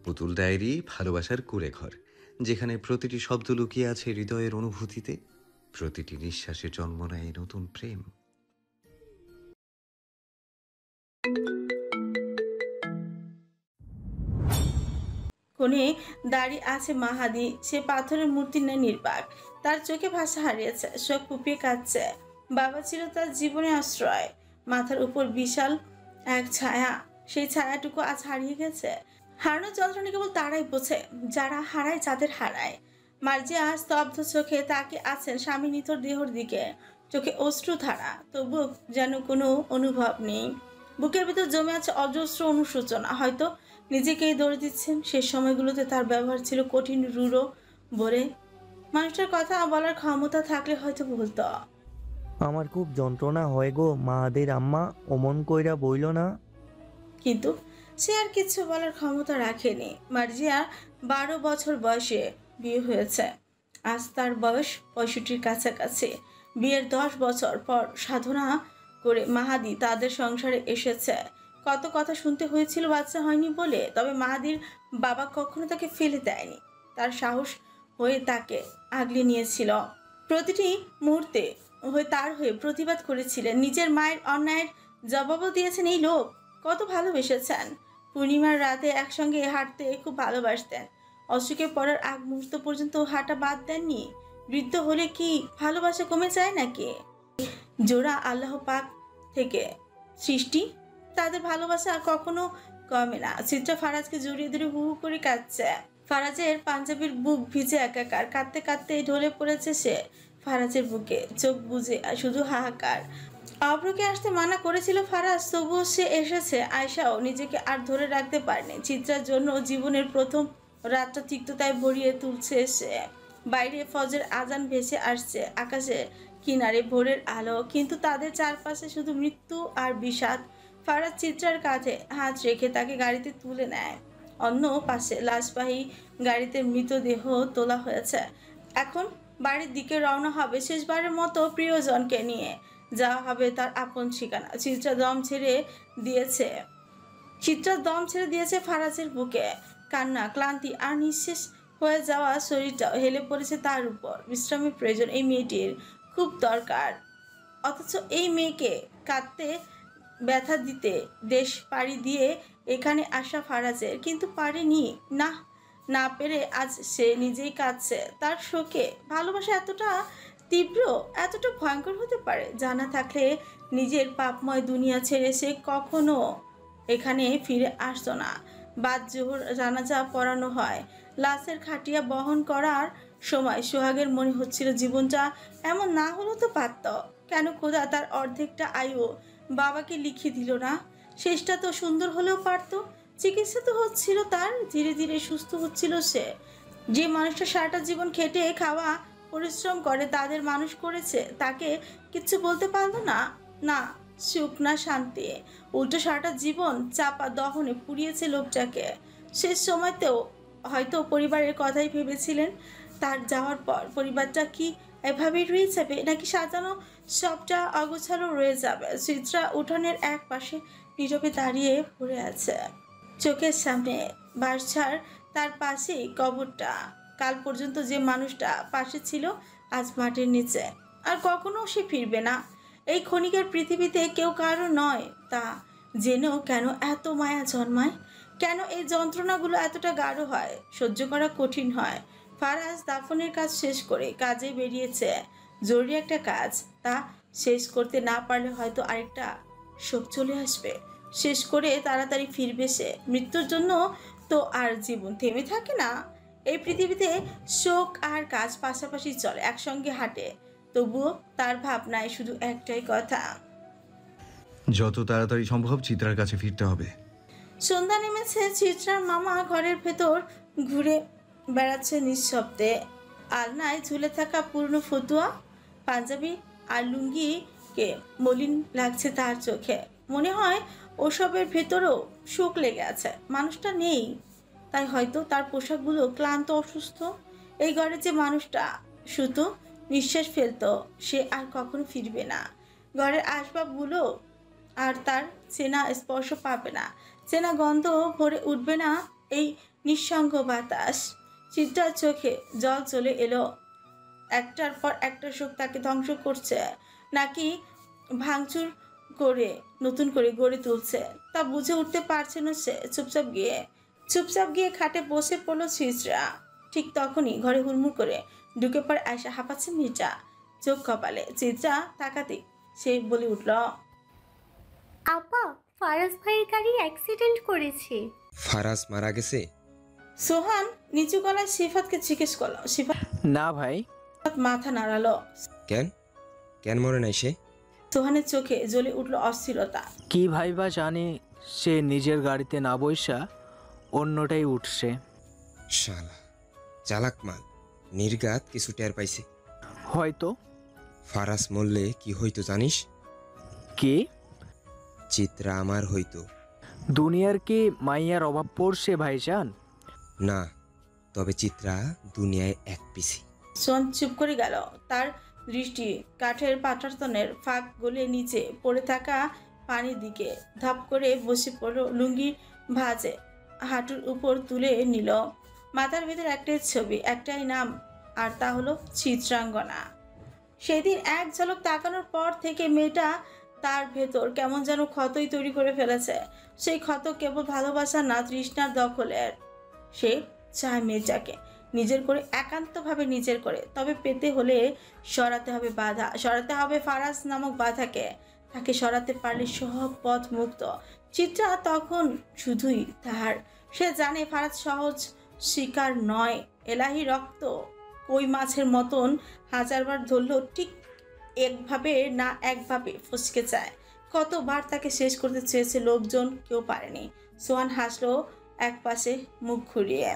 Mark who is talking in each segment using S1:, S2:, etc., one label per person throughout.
S1: পুতুল ডায়েরি ভালোবাসার কুঁড়েঘর, যেখানে প্রতিটি শব্দ লুকিয়ে আছে হৃদয়ের অনুভূতিতে, প্রতিটি নিঃশ্বাসে জন্ম নেয় নতুন প্রেম।
S2: কোণে দাঁড়িয়ে আছে মাহাদি। সে পাথরের মূর্তি নেয় নির্বাক। তার চোখে ভাষা হারিয়েছে, চোখ কুপিয়ে কাঁদছে। বাবা ছিল তার জীবনে আশ্রয়, মাথার উপর বিশাল এক ছায়া। সেই ছায়াটুকু আজ হারিয়ে গেছে। হারানোর যন্ত্রণা কেবল তারাই বোঝে যারা হারায়, যাদের হারায়। মার্জিয়া স্তব্ধ চোখে তাকিয়ে আছেন স্বামী নিথর দেহর দিকে, চোখে অশ্রুধারা, তবু যেন কোনো অনুভব নেই। বুকের ভিতর জমে আছে অজস্র অনুশোচনা। হয়তো নিজেকেই দৌড়ে দিচ্ছেন। শেষ সময়গুলোতে তার ব্যবহার ছিল কঠিন, রূঢ়, বলে মানুষটার কথা বলার ক্ষমতা থাকলে হয়তো বলতো।
S3: আমার খুব যন্ত্রণা হয় গো মাহাদের আম্মা, অমন কইরা বইল না।
S2: কিন্তু সে আর কিছু বলার ক্ষমতা রাখেনি। মার্জিয়া 12 বছর বয়সে বিয়ে হয়েছে। আজ তার বয়স 65-র কাছাকাছি। বিয়ের 10 বছর পর সাধনা করে মাহাদি তাদের সংসারে এসেছে। কত কথা শুনতে হয়েছিল বাচ্চা হয়নি বলে, তবে মাহাদির বাবা কখনো তাকে ফেলে দেয়নি। তার সাহস হয়ে তাকে আগলে নিয়েছিল। প্রতিটি মুহূর্তে তার হয়ে প্রতিবাদ করেছিলেন। নিজের মায়ের অন্যায়ের জবাবও দিয়েছেন এই লোক। কত ভালোবেসেছেন। পূর্ণিমার রাতে একসঙ্গে হাঁটতে খুব ভালোবাসতেন। অসুখে পড়ার আগ মুহূর্ত পর্যন্ত হাঁটা বাদ দেননি। বৃদ্ধ হলে কি ভালোবাসা কমে যায় নাকি? জোড়া আল্লাহ পাক থেকে সৃষ্টি, তাদের ভালোবাসা কখনো কমে না। চিত্রা ফারাজকে জড়িয়ে ধরে হু হু করে কাঁদছে। ফারাজের পাঞ্জাবির বুক ভিজে একাকার। কাঁদতে কাঁদতে ঢলে পড়েছে সে ফারাজের বুকে, চোখ বুজে শুধু হাহাকার। অভ্রকে আসতে মানা করেছিল ফারাজ, তবুও সে এসেছে। আয়শাও নিজেকে আর ধরে রাখতে পারেনি। চিত্রার জন্য জীবনের প্রথম রাতটা তিক্ততায় ভরিয়ে তুলছে সে। বাইরে ফজর আজান ভেসে আসছে, আকাশে কিনারে ভোরের আলো, কিন্তু তাদের চারপাশে শুধু মৃত্যু আর বিষাদ। ফারাজ চিত্রার কাঁধে হাত রেখে তাকে গাড়িতে তুলে নেয়। অন্য পাশে লাশবাহী গাড়িতে মৃতদেহ তোলা হয়েছে। এখন বাড়ির দিকে রওনা হবে শেষবারের মতো প্রিয়জনকে নিয়ে। যাওয়া হবে তার আপন ঠিকানা। চিত্রা দম ছেড়ে দিয়েছে ফারাজের বুকে। কান্না, ক্লান্তি আর নিঃশেষ হয়ে যাওয়া শরীরটাও হেলে পড়েছে তার উপর। বিশ্রামের প্রয়োজন এই মেয়েটির খুব দরকার। অথচ এই মেয়েকে কাঁদতে, ব্যথা দিতে দেশ পাড়ি দিয়ে এখানে আসা ফারাজের কিন্তু পারেনি। না, না পেরে আজ সে নিজেই কাঁদছে তার শোকে। ভালোবাসা এতটা তীব্র, এতটা ভয়ঙ্কর হতে পারে, জানা থাকলে নিজের পাপময় দুনিয়া ছেড়ে সে কখনো এখানে ফিরে আসতো না। বাদ জোহর জানাজা পড়ানো হয়। লাশের খাটিয়া বহন করার সময় সোহাগের মনে হচ্ছিল জীবনটা এমন না হলেও তো পারত। কেন খোদা তার অর্ধেকটা আয়ু বাবাকে লিখে দিল না? শেষটা তো সুন্দর হলেও পারত। চিকিৎসা তো হচ্ছিল তার, ধীরে ধীরে সুস্থ হচ্ছিল সে। যে মানুষটা সারাটা জীবন খেটে খাওয়া পরিশ্রম করে তাদের মানুষ করেছে, তাকে কিচ্ছু বলতে পারলো না? না, সুখ না শান্তি, উল্টো সারাটা জীবন চাপা দহনে পুড়িয়েছে লোকটাকে। শেষ সময়তেও হয়তো পরিবারের কথাই ভেবেছিলেন। তার যাওয়ার পর পরিবারটা কি এভাবেই রয়ে যাবে, নাকি সাজানো সবটা অগোছালো রয়ে যাবে? চিত্রা উঠোনের এক পাশে নীরবে দাঁড়িয়ে পড়ে আছে। চোখের সামনে বাসার তার পাশেই কবরটা। কাল পর্যন্ত যে মানুষটা পাশে ছিল আজ মাটির নিচে। আর কখনো সে ফিরবে না। এই ক্ষণিকের পৃথিবীতে কেউ কারো নয়, তা জেনেও কেন এত মায়া জন্মায়? কেন এই যন্ত্রণাগুলো এতটা গাঢ় হয়, সহ্য করা কঠিন হয়? ফারাজ দাফনের কাজ শেষ করে কাজে বেরিয়েছে। জরুরি একটা কাজ, তা শেষ করতে না পারলে হয়তো আরেকটা শোক চলে আসবে। শেষ করে তাড়াতাড়ি ফিরবে সে। মৃত্যুর জন্য তো আর জীবন থেমে থাকে না। এই পৃথিবীতে শোক আর কাজ পাশাপাশি চলে, একসঙ্গে হাঁটে। তবুও তার ভাবনায় শুধু একটাই কথা,
S1: যত তাড়াতাড়ি সম্ভব চিত্রার কাছে ফিরতে হবে।
S2: সন্ধ্যা নেমেছে। চিত্রার মামা ঘরের ভেতর ঘুরে বেড়াচ্ছে নিঃশব্দে। আলনায় ঝুলে থাকা পুরনো ফতুয়া, পাঞ্জাবি আর লুঙ্গিকে মলিন লাগছে তার চোখে। মনে হয় ওসবের ভেতরেও শোক লেগে আছে। মানুষটা নেই, তাই হয়তো তার পোশাকগুলো ক্লান্ত, অসুস্থ। এই ঘরে যে মানুষটা শুধু নিঃশ্বাস ফেলতো, সে আর কখনো ফিরবে না। ঘরের আসবাবগুলো আর তার চেনা স্পর্শ পাবে না, চেনা গন্ধ ভরে উঠবে না এই নিঃসঙ্গ বাতাস। চিত্রার চোখে জল চলে এলো। একটার পর একটা শোক তাকে ধ্বংস করছে নাকি ভাঙচুর করে নতুন করে গড়ে তুলছে তা বুঝে উঠতে পারছে না সে। চুপচাপ গিয়ে খাটে বসে পড়লো চিত্রা। ঠিক তখনই ঘরে হুড়মুড় করে ঢুকে পড়ে আয়সা। হাঁপাচ্ছে মেয়েটা, চোখ কপালে। চিত্রা তাকাতে সে বলে উঠল,
S4: আপা, ফারাজ ভাইয়ের গাড়ি অ্যাক্সিডেন্ট করেছে।
S5: ফারাজ মারা গেছে?
S2: সোহান নিচু গলায় সিফাতকে জিজ্ঞেস করলো। সিফাত
S6: না ভাই।
S2: মাথা নাড়ালো।
S5: কেন কেন মরে নাই সে?
S2: সোহানের চোখে জ্বলে উঠল অস্থিরতা।
S6: কি ভাইবা জানে সে নিজের গাড়িতে না বইসা অন্যটাই উঠছে।
S5: শালা চালাক মাল, নির্ঘাত কিছু টের পাইছে।
S6: হয়তো।
S5: ফারাজ মরলে কি হইতো জানিস?
S6: কি?
S5: চিত্রা আমার হইতো।
S6: দুনিয়ার কি মাইয়ার অভাব পড়ছে ভাইজান?
S5: না, তবে চিত্রা দুনিয়ায় এক পিসি।
S2: সোহান চুপ করে গেল। তার দৃষ্টি কাঠের পাটাতনের ফাঁক গলে নিচে পড়ে থাকা পানির দিকে। ধপ করে বসে পড়ল, লুঙ্গি ভাঁজে হাঁটুর উপর তুলে নিল। মাথার ভেতর একটাই ছবি, একটাই নাম, আর তা হলো চিত্রাঙ্গনা। সেদিন এক ঝলক তাকানোর পর থেকে মেয়েটা তার ভেতর কেমন যেন ক্ষতই তৈরি করে ফেলেছে। সেই ক্ষত কেবল ভালোবাসা না, তৃষ্ণার দখলের। সে চায় মেয়েটাকে নিজের করে, একান্তভাবে নিজের করে। তবে পেতে হলে সরাতে হবে বাধা, সরাতে হবে ফারাজ নামক বাধাকে। তাকে সরাতে পারলে সব পথ মুক্ত। চিত্রা তখন শুধুই তাহার। সে জানে ফারাজ সহজ শিকার নয়। এলাহি রক্ত কই মাছের মতন হাজারবার ধরলেও ঠিক একভাবে না একভাবে ফসকে যায়। কতবার তাকে শেষ করতে চেয়েছে লোকজন, কেউ পারেনি। সোহান হাসলো এক পাশে মুখ ঘুরিয়ে।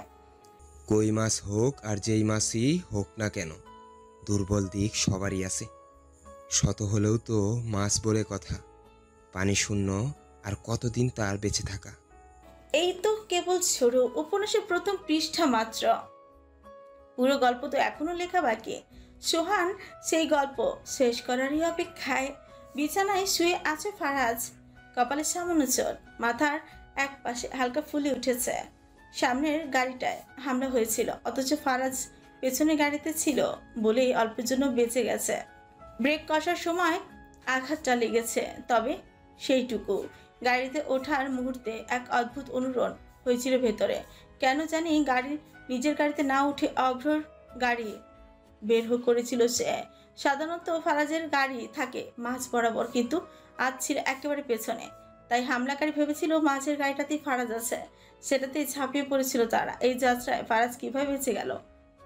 S5: কই মাছ হোক আর যেই মাছই হোক না কেন, দুর্বল দিক সবারই আছে। শত হলেও তো মাছ বলে কথা। পানি শূন্য আর কতদিন তার বেঁচে থাকা।
S2: এই তো কেবল শুরু, উপন্যাসের প্রথম পৃষ্ঠা মাত্র। পুরো গল্প তো এখনো লেখা বাকি। সোহান সেই গল্প শেষ করারই অপেক্ষায়। বিছানায় শুয়ে আছে ফারাজ, কপালে সামান্য চোট, মাথার এক পাশে হালকা ফুলে উঠেছে। সামনের গাড়িটায় হামলা হয়েছিল, অথচ ফারাজ পেছনের গাড়িতে ছিল বলেই অল্পের জন্য বেঁচে গেছে। ব্রেক কষার সময় আঘাতটা লেগেছে, তবে সেইটুকু। গাড়িতে ওঠার মুহূর্তে এক অদ্ভুত অনুরণ হয়েছিল ভেতরে। কেন জানি নিজের গাড়িতে না উঠে অভ্রর গাড়ি বের করেছিল সে। সাধারণত ফারাজের গাড়ি থাকে মাঝ বরাবর, কিন্তু আজ ছিল একেবারে পেছনে। তাই হামলাকারী ভেবেছিল মাঝের গাড়িটাতেই ফারাজ আছে, সেটাতেই ঝাঁপিয়ে পড়েছিল তারা। এই যাত্রায় ফারাজ কিভাবে বেঁচে গেল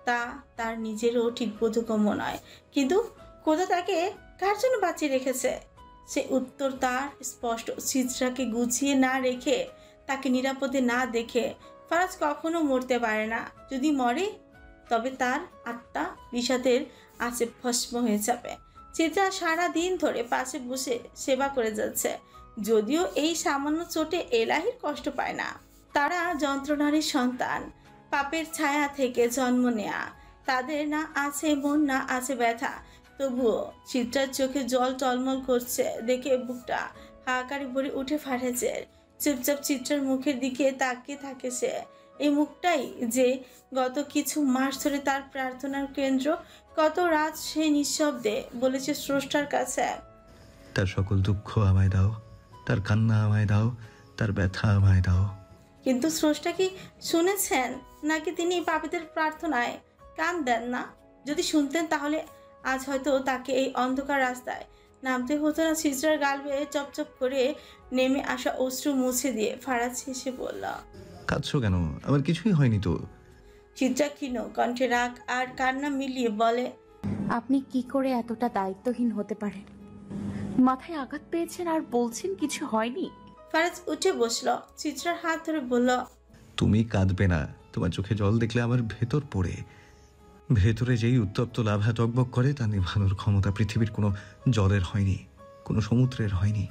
S2: তা তার নিজেরও ঠিক বোধগম্য নয়। কিন্তু কোথা তাকে কার জন্য বাঁচিয়ে রেখেছে সে উত্তর তার স্পষ্ট। চিত্রাকে গুছিয়ে না রেখে, তাকে নিরাপদে না দেখে ফারাজ কখনো মরতে পারে না। যদি মরে তবে তার আত্মা বিষাদের আছে ভস্ম হয়ে যাবে। চিত্রা সারা দিন ধরে পাশে বসে সেবা করে যাচ্ছে, যদিও এই সামান্য চোটে এলাহির কষ্ট পায় না। তারা যন্ত্রণারই সন্তান, পাপের ছায়া থেকে জন্ম নেয়া। তাদের না আছে মন, না আছে ব্যথা। তবুও চিত্রার চোখে জল টলমল করছে দেখে বুকটা হাহাকারে ভরে উঠে ফারাজের। চুপচাপ চিত্রার মুখের দিকে তাকিয়ে থাকে সে। এই মুখটাই যে গত কিছু মাস ধরে তার প্রার্থনার কেন্দ্র। কত রাত সে নিঃশব্দে বলেছে স্রষ্টার কাছে,
S7: তার সকল দুঃখ আমায় দাও, তার কান্না আমায় দাও, তার ব্যথা আমায় দাও।
S2: কিন্তু স্রষ্টা কি শুনেছেন? নাকি তিনি পাপীদের প্রার্থনায় কান দেন না? যদি শুনতেন তাহলে আজ হয়তো তাকে এই অন্ধকার রাস্তায় নামতে হতো না। চিত্রার গাল বেয়ে চপচপ করে নেমে আসা অশ্রু মুছে দিয়ে ফারাজ হেসে বলল,
S7: কাঁদছো কেন? আমার কিছুই হয়নি তো।
S2: চিত্রা ক্ষীণ কণ্ঠে রাগ আর কান্না মিলিয়ে বলে,
S8: আপনি কি করে এতটা দায়িত্বহীন হতে পারেন? মাথায় আঘাত পেয়েছেন আর বলছেন কিছু হয়নি?
S2: ফারাজ উঠে বসলো, চিত্রার হাত ধরে বলল,
S7: তুমি কাঁদবে না। তোমার চোখে জল দেখলে আমার ভেতর পড়ে। ভেতরে যেই উত্তপ্ত লাভা টকবক করে তা নেভানোর ক্ষমতা পৃথিবীর কোনো জলের হয়নি, কোনো সমুদ্রের হয়নি।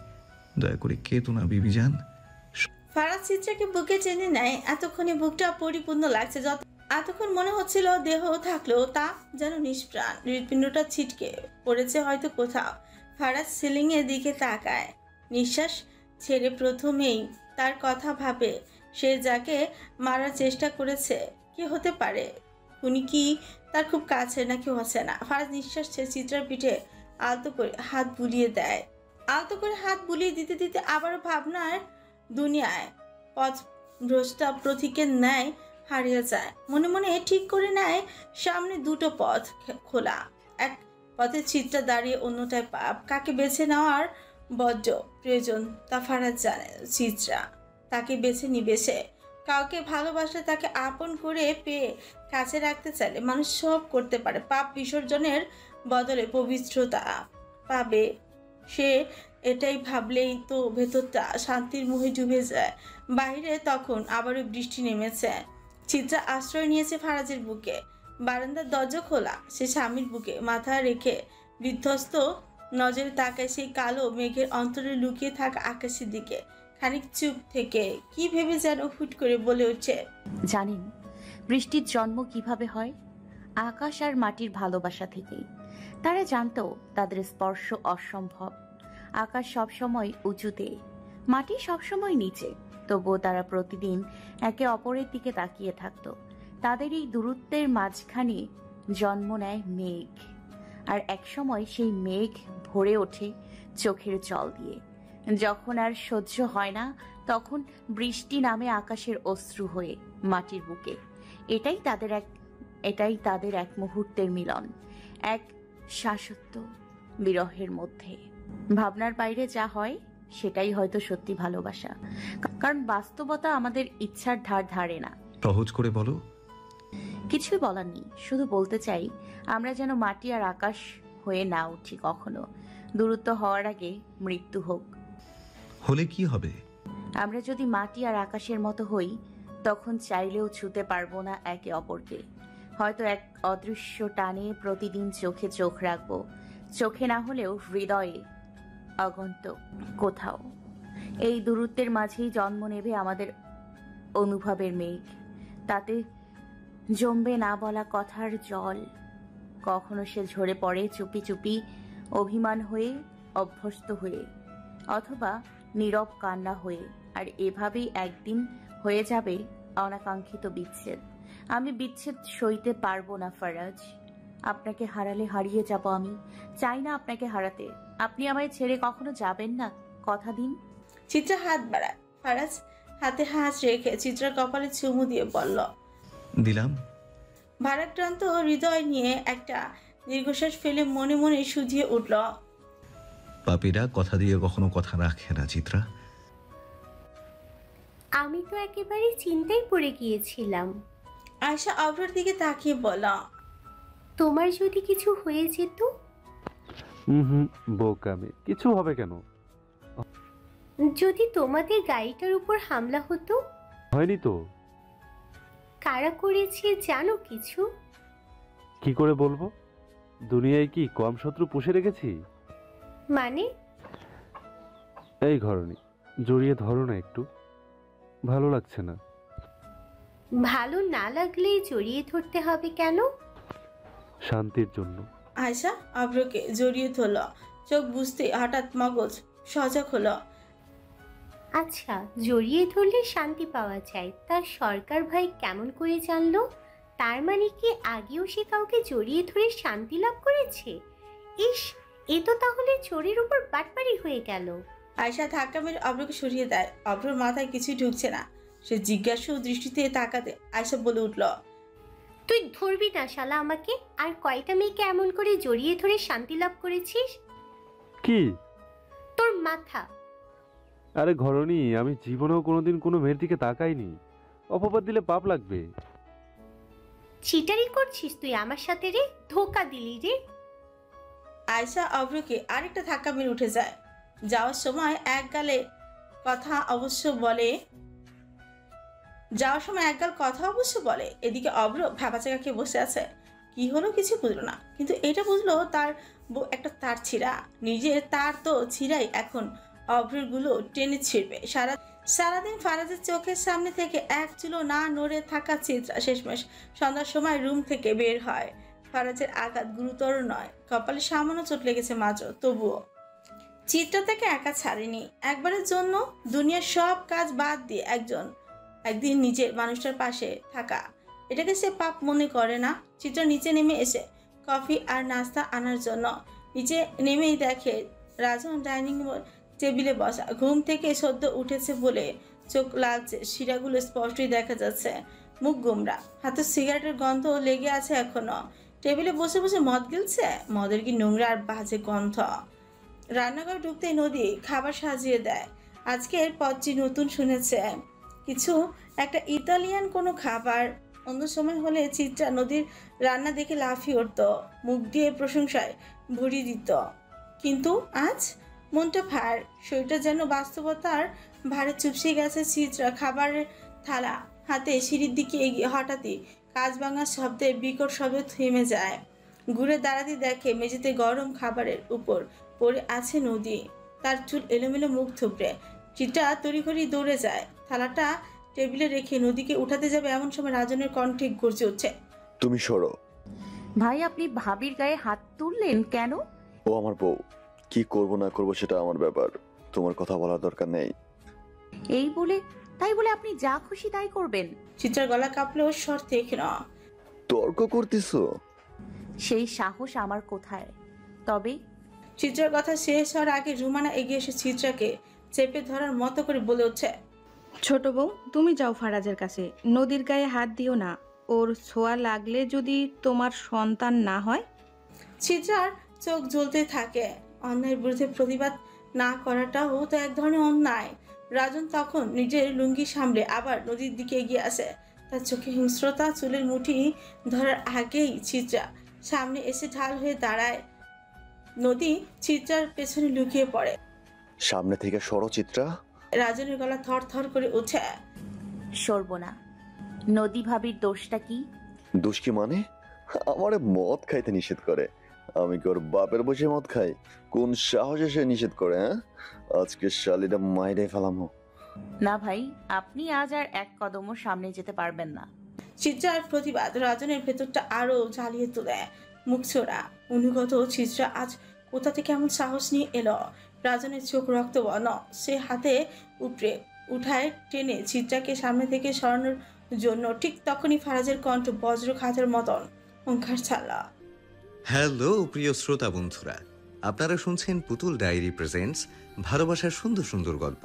S7: দয়া করে কেঁদো না বিবিজান।
S2: ফারাজ চিত্রাকে বুকে টেনে নেয়। এতক্ষণে বুকটা পরিপূর্ণ লাগছে। এতক্ষণ মনে হচ্ছিল দেহ থাকলেও তা যেন নিষ্প্রাণ। হৃৎপিণ্ডটা ছিটকে পড়েছে হয়তো কোথাও। ফারাজ সিলিং এর দিকে তাকায়, নিঃশ্বাস ছেড়ে প্রথমেই তার কথা ভাবে। সে যাকে মারার চেষ্টা করেছে কে হতে পারে? উনি কি তার খুব কাছে নাকি অচেনা? ফারাজ নিঃশ্বাস ছেড়ে চিত্রার পিঠে আলতো করে হাত বুলিয়ে দেয়। আলতো করে হাত বুলিয়ে দিতে দিতে আবারও ভাবনার দুনিয়ায় পথ ভ্রষ্টা প্রতীকের ন্যায় হারিয়ে যায়। মনে মনে ঠিক করে নেয় সামনে দুটো পথ খোলা। এক পথে চিত্রা দাঁড়িয়ে, অন্যটায় পাপ। কাকে বেছে নেওয়ার বড্ড প্রয়োজন তা ফারাজ জানে। চিত্রা তাকে বেছে নিবে সে। কাউকে ভালোবাসলে, তাকে আপন করে পেয়ে কাছে রাখতে চাইলে মানুষ সব করতে পারে। পাপ বিসর্জনের বদলে পবিত্রতা পাবে সে, এটাই ভাবলেই তো ভেতরটা শান্তির মোহে ডুবে যায়। বাইরে তখন আবারও বৃষ্টি নেমেছে। চিত্রা আশ্রয় নিয়েছে ফারাজের বুকে। বারান্দার দরজা খোলা। সে স্বামীর বুকে মাথা রেখে বিধ্বস্ত নজরে তাকায় সেই কালো মেঘের অন্তরে লুকিয়ে থাকা আকাশের দিকে। খানিক চুপ থেকে কি ভেবে যেন হুট করে বলে ওঠে,
S8: জানেন বৃষ্টির জন্ম কিভাবে হয়? আকাশ আর মাটির ভালোবাসা থেকেই। তারা জানতো তাদের স্পর্শ অসম্ভব। আকাশ সবসময় উঁচুতে, মাটি সবসময় নিচে, তবুও তারা প্রতিদিন একে অপরের দিকে তাকিয়ে থাকতো। তাদের এই দূরত্বের মাঝখানে জন্ম নেয় মেঘ, আর একসময় সেই মেঘ ভরে ওঠে চোখের জল দিয়ে। যখন আর সহ্য হয় না, তখন বৃষ্টি নামে আকাশের অশ্রু হয়ে মাটির বুকে। এটাই তাদের এক মুহূর্তের মিলন, এক শাশ্বত বিরহের মধ্যে। ভাবনার বাইরে যা হয় সেটাই হয়তো সত্যি ভালোবাসা, কারণ বাস্তবতা আমাদের ইচ্ছার ধার ধারে না।
S7: সহজ করে বলো।
S8: কিছুই বলার নেই, শুধু বলতে চাই আমরা যেন মাটি আর আকাশ হয়ে না উঠি কখনো। দূরত্ব হওয়ার আগে মৃত্যু হোক।
S7: হলে কি হবে?
S8: আমরা যদি মাটি আর আকাশের মতো হই, তখন চাইলেও ছুতে পারবো না একে অপরকে। হয়তো এক অদৃশ্য টানে প্রতিদিন চোখে চোখ রাখবো, চোখে না হলেও হৃদয়ে অগন্তুক কোথাও। এই দূরত্বের মাঝেই জন্ম নেবে আমাদের অনুভবের মেঘ। তাতে জমবে না বলা কথার জল। কখনো সে ঝরে পড়ে চুপি চুপি, অভিমান হয়ে, অভ্যস্ত হয়ে, অথবা নীরব কান্না হয়ে। আর এভাবেই একদিন হয়ে যাবে অনাকাঙ্ক্ষিত বিচ্ছেদ। আমি বিচ্ছেদ সইতে পারবো না ফারাজ। আপনাকে হারালে হারিয়ে যাব আমি। চাই না আপনাকে হারাতে। আপনি আমায় ছেড়ে কখনো যাবেন না, কথা দিন।
S2: চিত্রা হাত বাড়ায়। ফারাজ হাতে হাত রেখে চিত্রার কপালে চুমু দিয়ে বলল,
S7: দিলাম।
S2: ভারাক্রান্ত হৃদয় নিয়ে একটা দীর্ঘশ্বাস ফেলে মনে মনে শুধিয়ে উঠল,
S7: পাপীরা কথা দিয়ে কখনো কথা রাখে না চিত্রা।
S4: আমি তো একেবারে চিন্তায় পড়ে গিয়েছিলাম।
S2: আয়শা অভ্রের দিকে তাকিয়ে বলল,
S4: তোমার যদি কিছু হয়ে যেত?
S9: হুম, বোকামে, কিছু হবে কেন?
S4: যদি তোমাদের গাড়িটার উপর হামলা হতো?
S9: হয়নি তো।
S4: কারা করেছে জানো কিছু?
S9: কি করে বলবো? দুনিয়ায় কি কম শত্রু পুষে রেখেছি?
S4: মানে?
S9: এই ঘরনি, জড়িয়ে ধরো না একটু, ভালো লাগছে না।
S4: ভালো না লাগলেই জড়িয়ে ধরতে হবে কেন?
S9: শান্তির জন্য।
S2: আয়শা অভ্রকে জড়িয়ে ধরল। চোখ বুঝতে হঠাৎ মগজ সজাগ হলো।
S4: আচ্ছা, জড়িয়ে ধরলে শান্তি পাওয়া যায়, তা সরকার ভাই কেমন করে জানলো? তার মানে কি আগেও সে কাউকে জড়িয়ে ধরে শান্তি লাভ করেছে? ইস, এ তো তাহলে চোরের উপর বাটপাড়ি হয়ে গেল।
S2: আয়শা ধাক্কা মেরে অভ্রকে সরিয়ে দেয়। অভ্রর মাথায় কিছুই ঢুকছে না। সে জিজ্ঞাসু দৃষ্টিতে তাকাতে আয়শা বলে উঠল,
S4: তুই ধরবি না শালা আমাকে? আর কয়টা মেয়েকে এমন করে জড়িয়ে ধরে শান্তি লাভ করেছিস?
S9: কি?
S4: তোর মাথা।
S9: আরে ঘরনি, আমি জীবনেও কোনোদিন কোনো মেয়ের দিকে তাকাইনি। অপবাদ দিলে পাপ লাগবে।
S4: চিটারি করছিস তুই আমার সাথে রে, ধোকা দিলি রে।
S2: আয়শা অভ্রকে আরেকটা ধাক্কা মেরে উঠে যায়। যাওয়ার সময় এক গাল কথা অবশ্য বলে। এদিকে অভ্র ভাবাচাকা খেয়ে বসে আছে। কি হলো কিছু বুঝলো না, কিন্তু এটা বুঝলো তার বউ একটা তার ছিঁড়া। নিজের তার তো ছিঁড়াই, এখন অভ্রের গুলো টেনে ছিঁড়বে। সারাদিন ফারাজের চোখের সামনে থেকে এক চুলো না নড়ে থাকা চিত্রা শেষমেশ সন্ধ্যার সময় রুম থেকে বের হয়। ফারাজের আঘাত গুরুতর নয়, কপালে সামান্য চোট লেগেছে মাত্র। তবুও চিত্রা তাকে একা ছাড়েনি। একবারের জন্য দুনিয়ার সব কাজ বাদ দিয়ে একজন একদিন নিজের মানুষটার পাশে থাকা, এটাকে সে পাপ মনে করে না। চিত্রা নিচে নেমে এসে কফি আর নাস্তা আনার জন্য নিচে নেমেই দেখে রাজন ডাইনিং টেবিলে বসা। ঘুম থেকে সদ্য উঠেছে বলে চোখ লালচে, শিরাগুলো স্পষ্টই দেখা যাচ্ছে, মুখ গোমরা, হাতে সিগারেটের গন্ধ লেগে আছে এখনো। টেবিলে বসে বসে মদ গিলছে, মদের কি নোংরা আর বাজে গন্ধ। রান্নাঘরে ঢুকতেই নদী খাবার সাজিয়ে দেয়। আজকের পদটি নতুন শুনেছে, কিছু একটা ইতালিয়ান কোনো খাবার। অন্য সময় হলে চিত্রা নদীর রান্না দেখে লাফিয়ে উঠত, মুখ দিয়ে প্রশংসায় ভরিয়ে দিত, কিন্তু আজ মনটা ভার, শরীরটা যেন বাস্তবতার ভারে চুপসে গেছে। চিত্রা খাবারের থালা হাতে সিঁড়ির দিকে এগিয়ে হঠাৎই কাঁচ ভাঙার শব্দে বিকট শব্দে থেমে যায়। ঘুরে দাঁড়াতে দেখে মেঝেতে গরম খাবারের উপর পড়ে আছে নদী, তার চুল এলোমেলো, মুখ থুবড়ে। চিত্রা তড়িঘড়ি দৌড়ে যায়, থালাটা টেবিলে রেখে নদীকে উঠাতে যাবে এমন সময় রাজনের কণ্ঠে গর্জে উঠছে,
S10: তুমি সরো।
S8: ভাই, আপনি ভাবির গায়ে হাত তুললেন কেন?
S10: ও আমার বউ, কি করব না করব সেটা আমার ব্যাপার, তোমার কথা বলার দরকার নেই।
S8: এই বলে তাই বলে আপনি যা খুশি তাই করবেন?
S2: চিত্রার গলা কাঁপলেও স্বর থেকে না।
S10: তর্ক করতেছো?
S8: সেই সাহস আমার কোথায়? তবে
S2: চিত্রার কথা শেষ হওয়ার আগে রুমানা এগিয়ে এসে চিত্রাকে চেপে ধরার মতো করে বলে উঠছে,
S11: ছোট বউ, তুমি যাও ফারাজের কাছে, নদীর গায়ে হাত দিও না, ওর ছোঁয়া লাগলে যদি তোমার সন্তান না হয়।
S2: চিত্রার চোখ জ্বলতে থাকে। অন্যায়ের বিরুদ্ধে প্রতিবাদ না করাটাও তো এক ধরনের অন্যায়। রাজন তখন নিজের লুঙ্গি সামলে আবার নদীর দিকে এগিয়ে আসে, তার চোখে হিংস্রতা। চুলের মুঠি ধরার আগেই চিত্রা সামনে এসে ঢাল হয়ে দাঁড়ায়। নদী চিত্রার পেছনে লুকিয়ে পড়ে।
S10: সামনে থেকে সরো চিত্রা।
S2: রাজনের গলা থর থর করে ওঠে।
S8: সরব না। নদী ভাবির দোষটা কি?
S10: দোষ কি মানে? আমারে মদ খাইতে নিষেধ করে, আমি কি ওর বাপের বসে মদ খাই? কোন সাহসে সে নিষেধ করে? হ্যাঁ, আজকে শালিটা মাইরে ফেলামো।
S8: না ভাই, আপনি আজ আর এক কদমও সামনে যেতে পারবেন না।
S2: চিত্রার প্রতিবাদ রাজনের ভেতরটা আরো জ্বালিয়ে তোলে। মুখ ছোড়া অনুগত চিত্রা আজ কোথা থেকে এমন সাহস নিয়ে এলো? রাজনের চোখ রক্তবর্ণ, সে হাতে উপরে উঠায় টেনে চিত্রাকে সামনে থেকে সরানোর জন্য। ঠিক তখনই ফারাজের কণ্ঠ বজ্রঘাতের মতন ওঙ্কার ছাড়লা।
S1: হ্যালো প্রিয় শ্রোতা বন্ধুরা, আপনারা শুনছেন পুতুল ডায়েরি প্রেজেন্টস ভালোবাসার সুন্দর সুন্দর গল্প।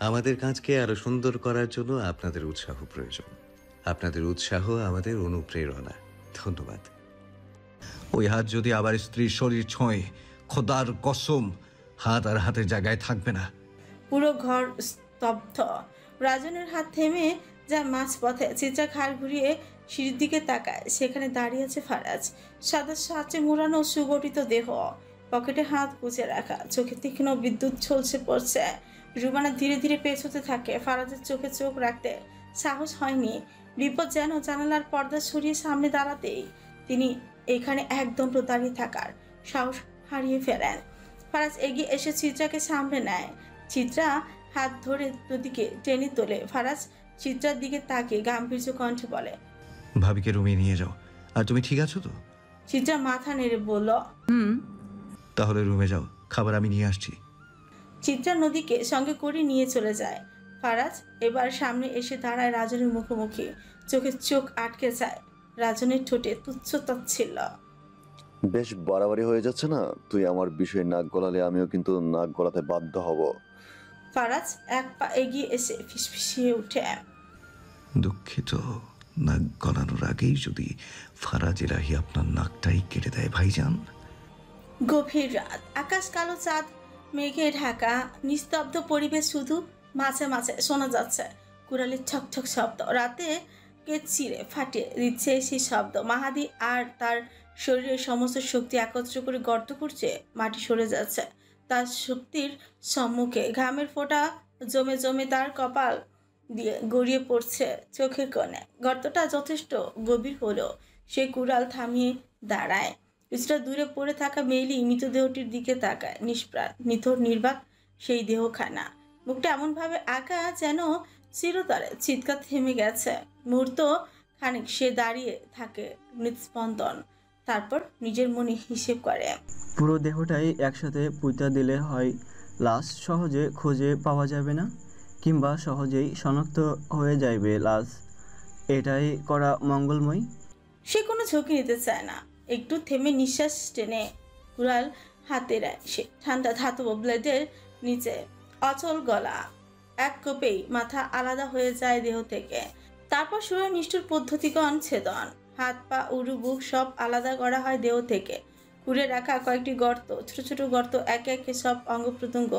S1: আমাদের কাজকে আরো সুন্দর করার জন্য আপনাদের উৎসাহ প্রয়োজন। আপনাদের উৎসাহ আমাদের অনুপ্রেরণা। ধন্যবাদ।
S7: ওই হাত যদি আবার স্ত্রীর শরীর ছোঁয়, খোদার কসম হাত আর হাতের জায়গায় থাকবে না।
S2: পুরো ঘর স্তব্ধ। রাজনের হাত থেমে যা মাঝ পথে। চিত্রা ঘাড় ঘুরিয়ে সিঁড়ির দিকে তাকায়, সেখানে দাঁড়িয়ে আছে ফারাজ। সাদা সাঁচে মোড়ানো সুগঠিত দেহ, পকেটে হাত গুজে রাখা, চোখে তীক্ষ্ণ বিদ্যুৎ ঝলসে পড়ছে। রুমানা ধীরে ধীরে পেছোতে থাকে। ফারাজের চোখে চোখ রাখতে সাহস হয়নি। বিপদ যেন জানালার পর্দা সরিয়ে সামনে দাঁড়াতেই তিনি এখানে একদম দাঁড়িয়ে থাকার সাহস হারিয়ে ফেলেন। ফারাজ এগিয়ে এসে চিত্রাকে সামনে নেয়। চিত্রা হাত ধরে নদীকে টেনে তোলে। ফারাজ চিত্রার দিকে তাকিয়ে গাম্ভীর্য কণ্ঠে বলে,
S7: ভাবিকে রুমে নিয়ে যাও। আর তুমি ঠিক আছো তো?
S2: চিত্রা মাথা নেড়ে বলল,
S7: তাহলে রুমে যাও, খাবার আমি নিয়ে আসছি।
S2: চিত্রা নদীকে সঙ্গে করে নিয়ে চলে যায়। ফারাজ এবার সামনে এসে দাঁড়ায় রাজনের মুখোমুখি, চোখে চোখ আটকে যায়। রাজনের ঠোঁটে তুচ্ছ তাচ্ছিল্য।
S10: বেশ বাড়াবাড়ি হয়ে যাচ্ছে না? তুই আমার বিষয়ে নাক গলালে আমিও কিন্তু নাক গলাতে বাধ্য হব।
S2: ফারাজ এক পা এগিয়ে এসে ফিসফিসিয়ে উঠে,
S7: দুঃখিত, নাক গলানোর আগেই যদি ফারাজ এলাহি আপনার নাকটাই কেটে দেয় ভাইজান।
S2: গভীর রাত, আকাশ কালো, চাঁদ মেঘে ঢাকা, নিস্তব্ধ পরিবেশ। শুধু মাঝে মাঝে শোনা যাচ্ছে কুড়ালির ঠকঠক শব্দ। রাতে কে চিরে ফাটিয়ে দিচ্ছে সেই শব্দ। মাহাদি আর তার শরীরের সমস্ত শক্তি একত্র করে গর্ত করছে, মাটি সরে যাচ্ছে তার শক্তির সম্মুখে। ঘামের ফোঁটা জমে জমে তার কপাল দিয়ে গড়িয়ে পড়ছে চোখের কোণে। গর্তটা যথেষ্ট গভীর হলো সে কুড়াল থামিয়ে দাঁড়ায়। কিছুটা দূরে পড়ে থাকা মেইলি মৃতদেহটির দিকে তাকায়। নিষ্প্রাণ, নিথর, নির্বাক সেই দেহখানা। মুখটা এমনভাবে আঁকা যেন চিরতরে চিৎকার থেমে গেছে। মুহূর্ত খানিক সে দাঁড়িয়ে থাকে হৃদস্পন্দন, তারপর নিজের মনে হিসেব করে,
S12: পুরো দেহটাই একসাথে পুঁতা দিলে হয় লাশ সহজে খুঁজে পাওয়া যাবে না, কিংবা সহজেই শনাক্ত হয়ে যাইবে লাশ। এটাই করা মঙ্গলময়।
S2: সে কোনো ঝুঁকি নিতে চায় না। একটু থেমে নিঃশ্বাস টেনে কুড়াল হাতে নেয় সে। ঠান্ডা ধাতব ব্লেডের নিচে অচল গলা, এক কোপেই মাথা আলাদা হয়ে যায় দেহ থেকে। তারপর শুরু হয় নিষ্ঠুর পদ্ধতিগণ ছেদন। হাত পা উরু বুক সব আলাদা করা হয় দেহ থেকে। কুড়ে রাখা কয়েকটি গর্ত, ছোট ছোট গর্ত, একে একে সব অঙ্গ প্রত্যঙ্গ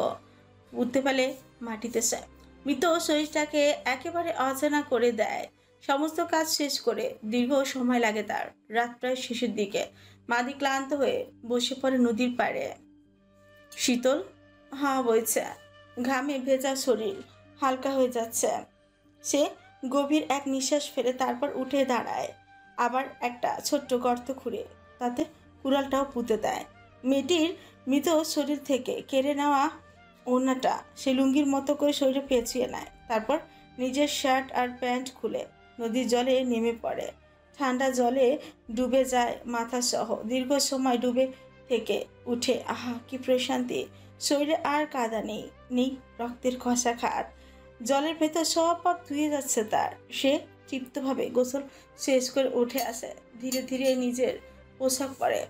S2: উঠতে পেলে মাটিতে চায়। মৃত শরীরটাকে একেবারে অচেনা করে দেয়। সমস্ত কাজ শেষ করে দীর্ঘ সময় লাগে তার। রাত প্রায় শেষের দিকে মাদি ক্লান্ত হয়ে বসে পড়ে নদীর পাড়ে। শীতল হাওয়া বইছে, ঘামে ভেজা শরীর হালকা হয়ে যাচ্ছে। সে গভীর এক নিঃশ্বাস ফেলে তারপর উঠে দাঁড়ায়। আবার একটা ছোট্ট গর্ত খুঁড়ে তাতে কুড়ালটাও পুঁতে দেয়। মেয়েটির মৃত শরীর থেকে কেড়ে নেওয়া ওড়নাটা সে লুঙ্গির মতো করে শরীরে পেঁচিয়ে নেয়। তারপর নিজের শার্ট আর প্যান্ট খুলে নদীর জলে নেমে পড়ে। ঠান্ডা জলে ডুবে যায় মাথা সহ। দীর্ঘ সময় ডুবে থেকে উঠে আহা কি প্রশান্তি। শরীরে আর কাদা নেই, নেই রক্তের খসা খাট। জলের ভেতর সব পাপ ধুয়ে যাচ্ছে তার। সে তৃপ্তভাবে গোসল শেষ করে উঠে আসে। ধীরে ধীরে নিজের পোশাক পরে।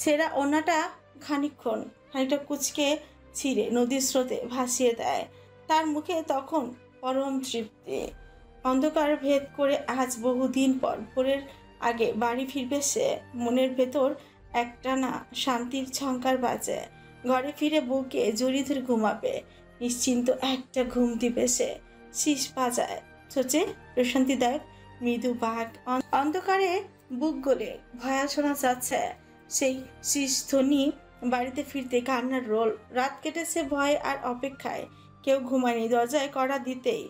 S2: ছেঁড়া ওড়নাটা খানিকটা কুচকে ছিঁড়ে নদীর স্রোতে ভাসিয়ে দেয়। তার মুখে তখন পরম তৃপ্তি। অন্ধকার ভেদ করে আজ বহুদিন পর ভোরের আগে বাড়ি ফিরবে সে। মনের ভেতর একটানা শান্তির ঝংকার বাজে। ঘরে ফিরে বউকে জড়িয়ে ধরে ঘুমাবে। নিশ্চিন্ত একটা ঘুম দিবে সে। শীষ বাজায় সোচে প্রশান্তিদায়ক মৃদু বাঘ। অন্ধকারে বুক গলে ভয়া শোনা যাচ্ছে সেই শীষ ধ্বনি। বাড়িতে ফিরতে কান্নার রোল। রাত কেটেছে ভয় আর অপেক্ষায়। কেউ ঘুমায়নি। দরজায় কড়া দিতেই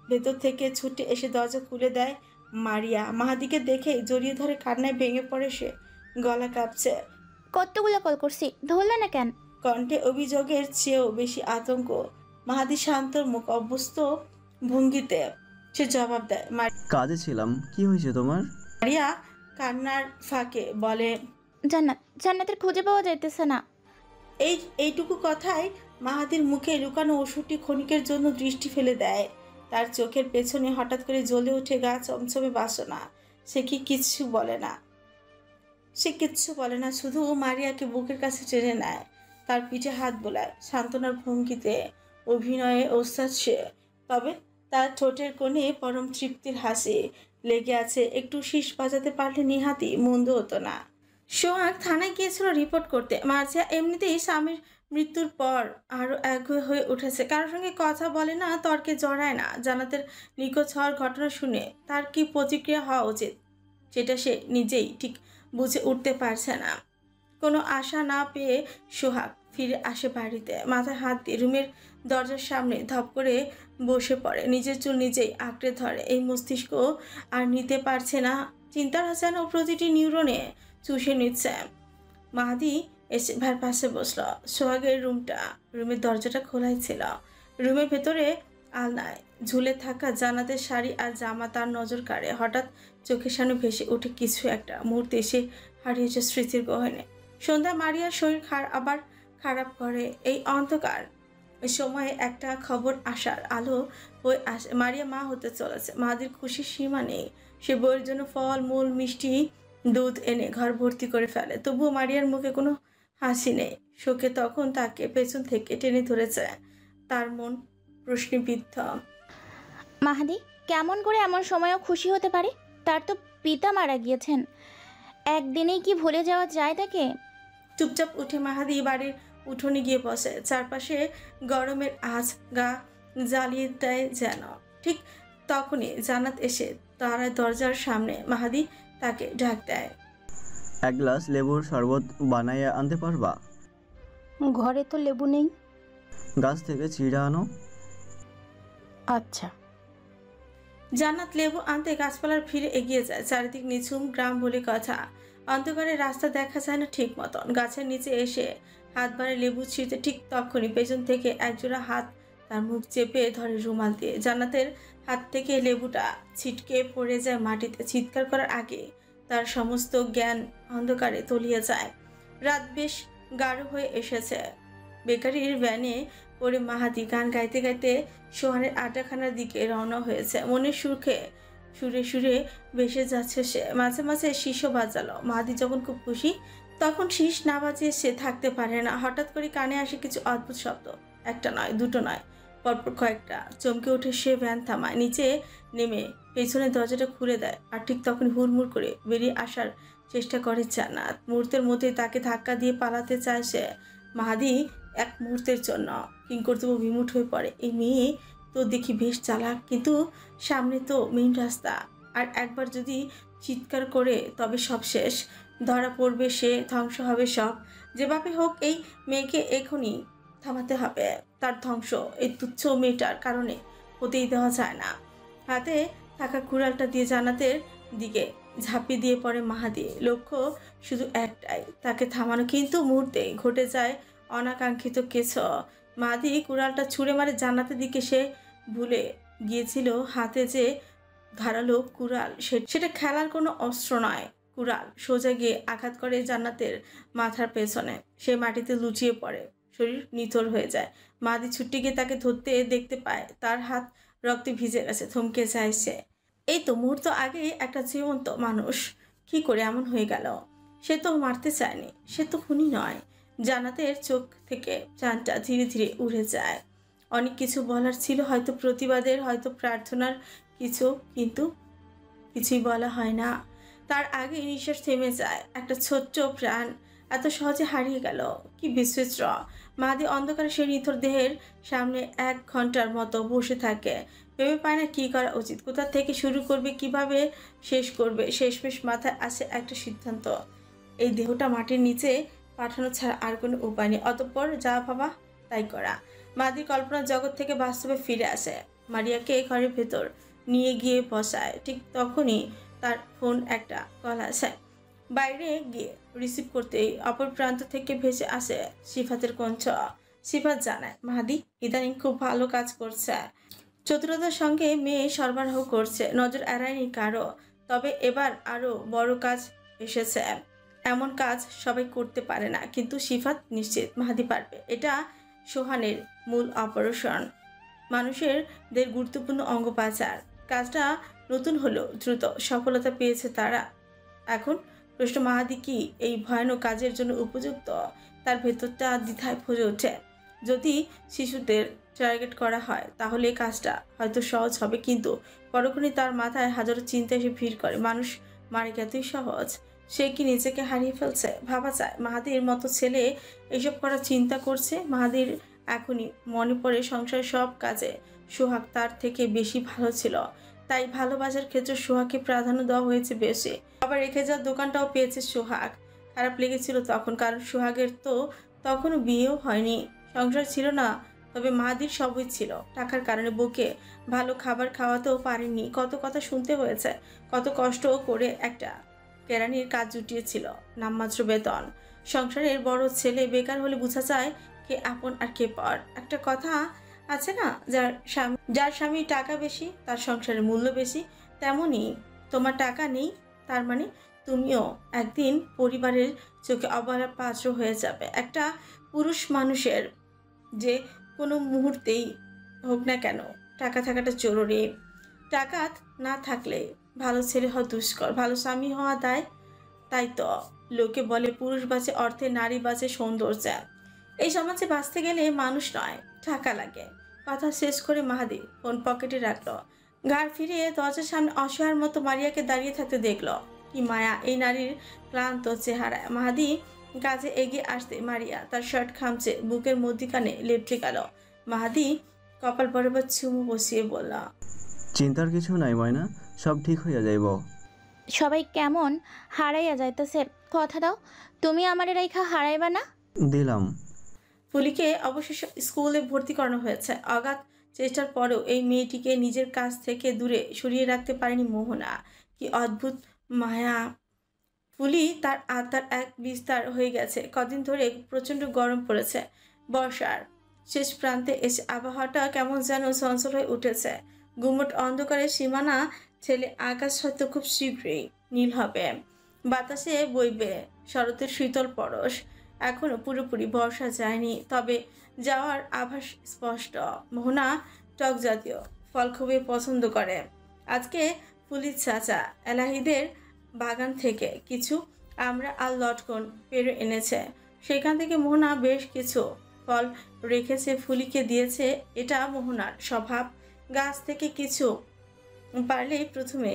S2: ভেতর থেকে ছুটে এসে দরজা খুলে দেয় মারিয়া। মাহাদিকে দেখে জড়িয়ে ধরে কান্নায় ভেঙে পড়ে সে। গলা কাঁপছে।
S13: কতগুলো কল করছি, ধরলে না কেন?
S2: কণ্ঠে অভিযোগের চেয়েও বেশি আতঙ্ক। মাহাদি শান্তর মুখ অভ্যস্ত ভঙ্গিতে সে জবাব দেয়,
S12: কাজে ছিলাম। কি হয়েছে তোমার?
S2: মারিয়া কান্নার ফাঁকে বলে,
S13: জান্নাতের খুঁজে পাওয়া যাইতেছে না।
S2: এইটুকু কথায় মাহাদির মুখে লুকানো ওষুধটি ক্ষণিকের জন্য দৃষ্টি ফেলে দেয়। তার চোখের পেছনে হঠাৎ করে জ্বলে ওঠে গা চমচমে বাসনা। সে কিচ্ছু বলে না, শুধু মারিয়াকে বুকের কাছে টেনে নেয়। তার পিঠে হাত বোলায়। সান্ত্বনার ভঙ্গিতে অভিনয়ে ওস্তাদ সে। তবে তার ঠোঁটের কোণে পরম তৃপ্তির হাসি লেগে আছে। একটু শীষ বাজাতে পারলে নিহাতি মন্দ হতো না। সোহাগ থানায় গিয়েছিল রিপোর্ট করতে। মার্জিয়া এমনিতেই স্বামীর মৃত্যুর পর আরও একগুঁয়ে হয়ে উঠেছে। কারোর সঙ্গে কথা বলে না, তর্কে জড়ায় না। জান্নাতের নিখোঁজ হওয়ার ঘটনা শুনে তার কি প্রতিক্রিয়া হওয়া উচিত সেটা সে নিজেই ঠিক বুঝে উঠতে পারছে না। কোনো আশা না পেয়ে সোহাগ ফিরে আসে বাড়িতে। মাথায় হাত দিয়ে রুমের দরজার সামনে ধপ করে বসে পড়ে। নিজের চুল নিজেই আঁকড়ে ধরে। এই মস্তিষ্ক আর নিতে পারছে না। চিন্তার যেন প্রতিটি নিউরনে চুষে নিচ্ছে। মাহাদি এসে ভার পাশে বসল। সোহাগের রুমের দরজাটা খোলাই ছিল। রুমের ভেতরে আলনায় ঝুলে থাকা জান্নাতের শাড়ি আর জামা তার নজর কাড়ে। হঠাৎ চোখের সামনে ভেসে ওঠে কিছু একটা। মুহূর্তে এসে হারিয়েছে স্মৃতির গহনে। সন্ধ্যায় মারিয়ার শরীর আবার খারাপ করে। এই অন্ধকার সময়ে একটা খবর আসার আলো হয়ে আসে। মারিয়া মা হতে চলেছে। মাহাদির খুশির সীমা নেই। সে বউয়ের জন্য ফল মূল মিষ্টি দুধ এনে ঘর ভর্তি করে ফেলে। তবুও মারিয়ার মুখে কোনো হাসি নেই। শোকে তখন তাকে পেছন থেকে টেনে ধরেছে। তার মন প্রশ্নবিদ্ধ।
S13: মাহাদি কেমন করে এমন সময়ও খুশি হতে পারে? তার তো পিতা মারা গিয়েছেন। একদিনেই কি ভুলে যাওয়া যায় তাকে?
S2: চুপচাপ উঠে মাহাদি বাড়ির উঠোনে গিয়ে বসে। চারপাশে গরমের আঁচ গা জ্বালিয়ে দেয় যেন। ঠিক তখনই জান্নাত এসে তারা দরজার সামনে। মাহাদি তাকে ডাক দেয়,
S12: এক গ্লাস লেবুর শরবত বানাইয়া আনতে পারবা?
S11: ঘরে তো লেবু নেই।
S12: গাছ থেকে ছিঁড়া আনো।
S11: আচ্ছা।
S2: জান্নাত লেবু আনতে গাছপালার ভিড়ে এগিয়ে যায়। চারিদিক নিঝুম গ্রাম বলে কথা। অন্ধকারে রাস্তা দেখা যায় না ঠিক মতন। গাছের নিচে এসে হাত বাড়ে লেবু ছিঁড়তে ঠিক তখনই পেছন থেকে একজোড়া হাত তার মুখ চেপে ধরে রুমাল দিয়ে। জান্নাতের হাত থেকে লেবুটা ছিটকে পড়ে যায় মাটিতে। চিৎকার করার আগে তার সমস্ত জ্ঞান অন্ধকারে তলিয়ে যায়। রাত বেশ গাঢ় হয়ে এসেছে। বেকারির ভ্যানে করে মাহাদি গান গাইতে গাইতে সোহানের আড্ডাখানার দিকে রওনা হয়েছে। মনের সুখে সুরে সুরে ভেসে যাচ্ছে সে। মাঝে মাঝে শীষও বাজালো। মাহাদি যখন খুব খুশি তখন শীষ না বাজিয়ে সে থাকতে পারে না। হঠাৎ করে কানে আসে কিছু অদ্ভুত শব্দ। একটা নয়, দুটো নয়, পরপর কয়েকটা। চমকে উঠে সে ভ্যান থামায়, নিচে নেমে পেছনের দরজাটা খুলে দেয়। আর ঠিক তখন হুড়মুড় করে বেরিয়ে আসার চেষ্টা করে জান্নাত। মুহূর্তের মধ্যে তাকে ধাক্কা দিয়ে পালাতে চায় সে। মাহাদি এক মুহূর্তের জন্য কিংকর্তব্য বিমূঢ় হয়ে পড়ে। এই মেয়ে তো দেখি বেশ চালাক, কিন্তু সামনে তো মেইন রাস্তা। আর একবার যদি চিৎকার করে তবে সব শেষ, ধরা পড়বে সে, ধ্বংস হবে সব। যেভাবে হোক এই মেয়েকে এখনই থামাতে হবে। তার ধ্বংস এই তুচ্ছ মেয়েটার কারণে হতেই দেওয়া যায় না। হাতে থাকা কুড়ালটা দিয়ে জান্নাতের দিকে ঝাঁপিয়ে দিয়ে পড়ে মাহাদি। লক্ষ্য শুধু একটাই, তাকে থামানো। কিন্তু মুহূর্তে ঘটে যায় অনাকাঙ্ক্ষিত কিছু। মাহাদি কুড়ালটা ছুঁড়ে মারে জান্নাতের দিকে। সে ভুলে গিয়েছিল হাতে যে ধারালো কুড়াল সেটা খেলার কোনো অস্ত্র নয়। কুড়াল সোজা গিয়ে আঘাত করে জান্নাতের মাথার পেছনে। সে মাটিতে লুচিয়ে পড়ে, শরীর নিথর হয়ে যায়। মাহাদি ছুটে গিয়ে তাকে ধরতে দেখতে পায় তার হাত রক্তে ভিজে গেছে। থমকে যায় সে। এই তো মুহূর্ত আগে একটা জীবন্ত মানুষ কি করে এমন হয়ে গেল? সে তো মারতে চায়নি, সে তো খুনি নয়। জান্নাতের চোখ থেকে প্রাণটা ধীরে ধীরে উড়ে যায়। অনেক কিছু বলার ছিল, হয়তো প্রতিবাদের, হয়তো প্রার্থনার কিছু, কিন্তু কিছুই বলা হয় না। তার আগে নিঃশ্বাস থেমে যায়। একটা ছোট্ট প্রাণ এত সহজে হারিয়ে গেল, কি বিচিত্র। মাহাদি অন্ধকারে সেই নিথর দেহের সামনে 1 ঘন্টার মতো বসে থাকে। ভেবে পায় না কি করা উচিত, কোথা থেকে শুরু করবে, কিভাবে শেষ করবে। শেষমেশ মাথায় আসে একটা সিদ্ধান্ত, এই দেহটা মাটির নিচে পাঠানো ছাড়া আর কোনো উপায় নেই। অতঃপর যা ভাবা তাই করা। মাহাদির কল্পনার জগৎ থেকে বাস্তবে ফিরে আসে। মারিয়াকে ঘরের ভেতর নিয়ে গিয়ে বসায়। ঠিক তখনই তার ফোন একটা কল আসে। বাইরে গিয়ে রিসিভ করতেই অপর প্রান্ত থেকে ভেসে আসে সিফাতের কণ্ঠ। সিফাত জানায়, মাহাদি ইদানিং খুব ভালো কাজ করছে, চতুরতার সঙ্গে মেয়ে সরবরাহ করছে, নজর এড়ায়নি কারো। তবে এবার আরো বড় কাজ এসেছে। এমন কাজ সবাই করতে পারে না, কিন্তু সিফাত নিশ্চিত মাহাদি পারবে। এটা সোহানের মূল অপারেশন, মানুষের দের গুরুত্বপূর্ণ অঙ্গ পাচার। কাজটা নতুন হলেও দ্রুত সফলতা পেয়েছে তারা। এখন প্রশ্ন, মাহাদি কি এই ভয়ানক কাজের জন্য উপযুক্ত? তার ভেতরটা দ্বিধায় ভরে ওঠে। যদি শিশুদের টার্গেট করা হয় তাহলে এই কাজটা হয়তো সহজ হবে, কিন্তু পরক্ষণে তার মাথায় হাজারো চিন্তা এসে ভিড় করে। মানুষ মারে এতই সহজ? সে কি নিজেকে হারিয়ে ফেলছে? ভাবা যায় মাহাদির মতো ছেলে এসব করার চিন্তা করছে। মাহাদির এখনই মনে পড়ে সংসারের সব কাজে সোহাগ তার থেকে বেশি ভালো ছিল, তাই ভালোবাসার ক্ষেত্রে সোহাগকে প্রাধান্য দেওয়া হয়েছে বেশি। আবার রেখে যাওয়ার দোকানটাও পেয়েছে সোহাগ। খারাপ লেগেছিল তখন, কারণ সোহাগের তো তখনও বিয়েও হয়নি, সংসার ছিল না। তবে মাহাদির সবই ছিল। টাকার কারণে বউকে ভালো খাবার খাওয়াতেও পারেনি, কত কথা শুনতে হয়েছে, কত কষ্ট করে একটা কেরানির কাজ জুটিয়েছিল, নামমাত্র বেতন। সংসারের বড় ছেলে বেকার হলে বোঝা যায় কে আপন আর কে পর। একটা কথা আছে না, যার স্বামী টাকা বেশি তার সংসারের মূল্য বেশি। তেমনই তোমার টাকা নেই, তার মানে তুমিও একদিন পরিবারের চোখে অবহেলার পাত্র হয়ে যাবে। একটা পুরুষ মানুষের যে কোনো মুহূর্তেই হোক না কেন টাকা থাকাটা জরুরি। টাকা না থাকলে ভালো ছেলে হওয়া দুষ্কর, ভালো স্বামী হওয়া দায়। তাই তো লোকে বলে পুরুষ বাঁচে অর্থে, নারী বাঁচে সৌন্দর্যে। এই সমাজে বাঁচতে গেলে মানুষ নয়, টাকা লাগে। কথা শেষ করে মাহাদি ফোন পকেটে রাখলো। ঘাড় ফিরিয়ে দরজার সামনে অসহায়ের মতো মারিয়াকে দাঁড়িয়ে থাকতে দেখলো। কি মায়া এই নারীর ক্লান্ত চেহারায়। মাহাদি কাজে এগিয়ে আসতে মারিয়া তার শার্ট খামচে বুকের মধ্যিখানে লেপটে গেল। মাহাদি কপাল বরাবর চুমু বসিয়ে বলল,
S12: চিন্তার কিছু নাই ময়না, সব ঠিক হইয়া যাইব।
S13: সবাই কেমন হারাইয়া যাইতেছে, কথা দাও তুমি আমারে রাইখা হারাইবা না।
S12: দিলাম।
S2: ফুলিকে অবশেষে স্কুলে ভর্তি করানো হয়েছে। অগাধ চেষ্টার পরেও এই মেয়েটিকে নিজের কাছ থেকে দূরে সরিয়ে রাখতে পারেনি মোহনা। কি অদ্ভুত মায়া! ফুলি তার আত্মার এক বিস্তার হয়ে গেছে। কদিন ধরে প্রচণ্ড গরম পড়েছে। বর্ষার শেষ প্রান্তে এসে আবহাওয়াটা কেমন যেন চঞ্চল হয়ে উঠেছে। গুমট অন্ধকারের সীমানা ছেলে আকাশ হয়তো খুব শীঘ্রই নীল হবে। বাতাসে বইবে শরতের শীতল পরশ। এখনো পুরোপুরি বর্ষা যায়নি, তবে যাওয়ার আভাস স্পষ্ট। মোহনা টক জাতীয় ফল খুবই পছন্দ করে। আজকে ফুলির চাচা এলাহিদের বাগান থেকে কিছু আমরা আর লটকন পেরে এনেছে। সেখান থেকে মোহনা বেশ কিছু ফল রেখেছে, ফুলিকে দিয়েছে। এটা মোহনার স্বভাব। গাছ থেকে কিছু পারলেই প্রথমে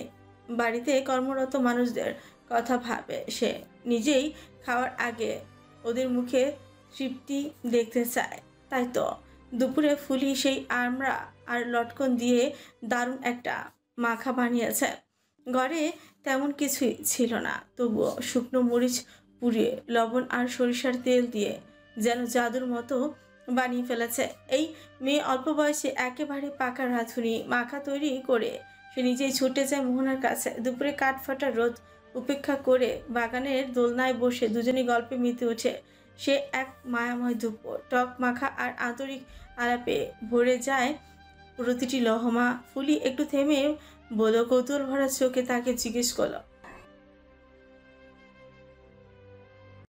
S2: বাড়িতে কর্মরত মানুষদের কথা ভাবে। সে নিজেই খাওয়ার আগে ওদের মুখে তৃপ্তি দেখতে চায়। তাই তো দুপুরে ফুলি সেই আমরা আর লটকন দিয়ে দারুণ একটা মাখা বানিয়েছে। ঘরে তেমন কিছুই ছিল না, তবুও শুকনো মরিচ পুড়িয়ে লবণ আর সরিষার তেল দিয়ে যেন জাদুর মতো বানিয়ে ফেলেছে। এই মেয়ে অল্প বয়সে একেবারে পাকা রাঁধুনি। মাখা তৈরি করে সে নিজেই ছুটে যায় মোহনার কাছে। দুপুরে কাঠফাটা রোদ উপেক্ষা করে বাগানের দোলনায় বসে দুজনে গল্পে মেতে ওঠে। সে এক মায়াময় দুপুর। টক মাখা আর আন্তরিক আলাপে ভরে যায় প্রতিটি লহমা। ফুলি একটু থেমে বলল, কৌতূহল ভরা চোখে তাকে জিজ্ঞেস করলো,